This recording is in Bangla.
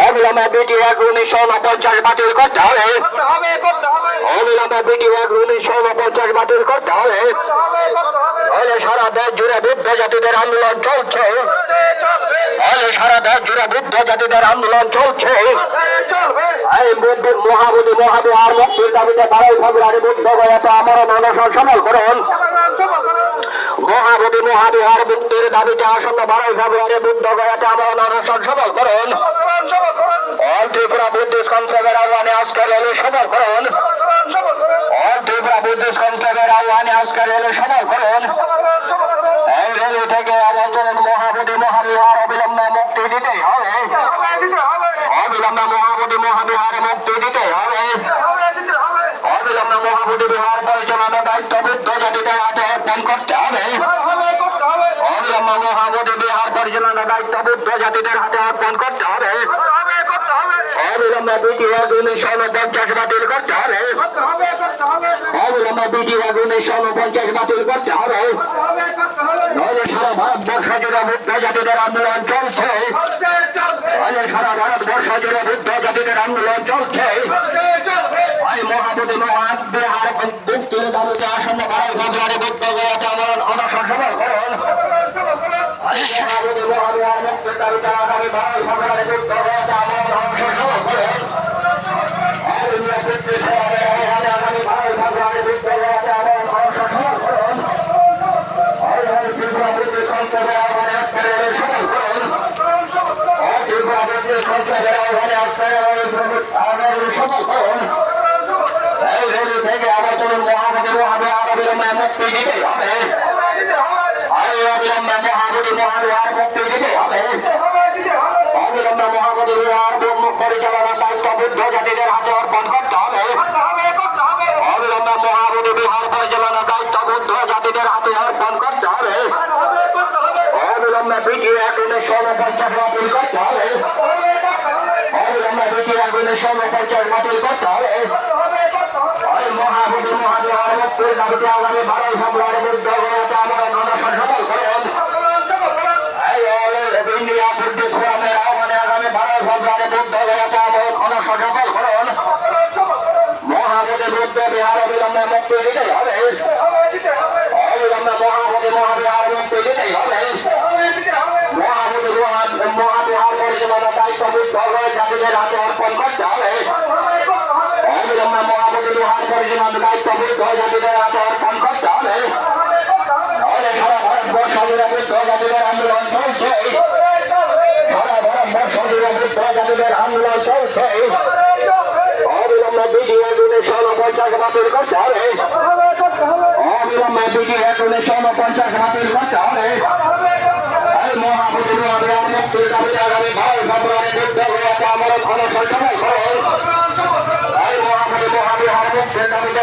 অবিলম্বে বিটি ১/১৯৪৯ বাতিল করতে হবে। অবিলম্বে বিটি ১/১৯৪৯ বাতিল করতে হবে। তাহলে সারা দেশ জুড়ে বুদ্ধ জাতিদের আন্দোলন চলছে। তাহলে সারা দেশ জুড়ে বুদ্ধ জাতিদের আন্দোলন চলছে। এই মহাবোধি মহাবিহার মুক্তির দাবিতে ১২ ফেব্রুয়ারি বুদ্ধ গয়াতে আমরণ অনশন সফল করুন। মহাবোধি মহাবিহার মুক্তির দাবিতে আসন্ন ১২ ফেব্রুয়ারি বুদ্ধ গয়াতে আমরণ অনশন সফল করুন। অল ত্রিপুরা বুদ্ধিস্ট কনক্লেভের আহ্বানে আজকের রেলে সফল করুন। অল ত্রিপুরা বুদ্ধিস্ট কনক্লেভের আহ্বানে আজকের রেলে সফল করুন। এই রেলি থেকে আবর্তন মহাবোধি মহাবিহার অবিলম্বে মুক্তি দিতেই হবে। অবিলম্বে মহাবোধি মহাবিহার মুক্তি দিতেই হবে। অবিলম্বে মহাবোধি বিহার পরিচালনার দায়িত্ব বুদ্ধ জাতিদের হাতে অর্পণ করতে হবে। অবিলম্বে মহাবোধি বিহার পরিচালনার দায়িত্ব বুদ্ধ জাতিদের হাতে অর্পণ করতে হবে। অবিলম্বে বিটি ১/১৯৪৯ বাতিল করতে হবে। অবিলম্বে বিটি ১/১৯৪৯ বাতিল করতে হবে। সারা ভারতবর্ষ জুড়ে বুদ্ধ জাতিদের আন্দোলন চলছে। সারা ভারতবর্ষ জুড়ে বুদ্ধ জাতিদের আন্দোলন চলছে। মহাবোধি মহাবিহার মুক্তির দাবিতে আসন্ন ১২ ফেব্রুয়ারি বুদ্ধ গয়াতে আমরণ অনশন সফল করুন। মহাবোধি মহাবিহার মুক্তির দাবিতে আগামী ১২ ফেব্রুয়ারি বুদ্ধ গয়াতে আমরণ অনশন সফল করুন। আগামী ১২ ফেব্রুয়ারি বুদ্ধ গয়াতে আমরণ অনশন সফল করুন। ত্রিপুরা বুদ্ধিস্ট কনক্লেভের আহ্বানে আজকের রেলে সফল করুন। ত্রিপুরা বুদ্ধিস্ট কনক্লেভের আহ্বানে আজকের রেলে সফল করুন। এই রেলি থেকে আবর্তন মহাবোধি মহাবিহার অবিলম্বে মুক্তি দিতেই হবে। অবিলম্বে মহাবোধি মহাবিহার মুক্তি দিতেই হবে। অবিলম্বে মহাবোধি বিহার পরিচালনার দায়িত্ব বুদ্ধ জাতিদের হাতে অর্পণ করতে হবে। অবিলম্বে মহাবোধি বিহার পরিচালনার দায়িত্ব বুদ্ধ জাতিদের হাতে অর্পণ করতে হবে। অবিলম্বে বিটি ১/১৯৪৯ বাতিল করতে হবে। অবিলম্বে বিটি ১/১৯৪৯ বাতিল করতে হবে। মহাবোধি মহাবিহার মুক্তির দাবিতে আগামী ১২ ফেব্রুয়ারি বুদ্ধ গয়াতে আমরণ অনশন সফল করুন। ইন্ডিয়া বুদ্ধিস্ট ফোরামের আহ্বানে আগামী ১২ ফেব্রুয়ারি বুদ্ধ গয়াতে আমরণ অনশন সফল করুন। মহাবোধি বুদ্ধ বিহার অবিলম্বে মুক্তি দিতেই হবে। অবিলম্বে মহাবোধি মহাবিহার মুক্তি দিতেই হবে। মহাবোধি মহাবিহার পরিচালনার দায়িত্ব বুদ্ধ জাতিদের হাতে অর্পণ করতে হবে। অবিলম্বে মহাবোধি বিহার পরিচালনার দায়িত্ব বুদ্ধ জাতিদের হাতে অর্পণ করতে হবে। সারা ভারতবর্ষ জুড়ে বুদ্ধ জাতিদের আন্দোলন চলছে। সারা ভারতবর্ষ জুড়ে বুদ্ধ জাতিদের আন্দোলন চলছে। অবিলম্বে বিটি ১/১৯৪৯ বাতিল করতে হবে। অবিলম্বে বিটি ১/১৯৪৯ বাতিল করতে হবে। মহাবোধি মহাবিহার মুক্তির দাবিতে আগামী ১২ ফেব্রুয়ারি বুদ্ধ গয়াতে আমরণ অনশন সফল করুন। মহাবোধি মহাবিহার মুক্তির দাবিতে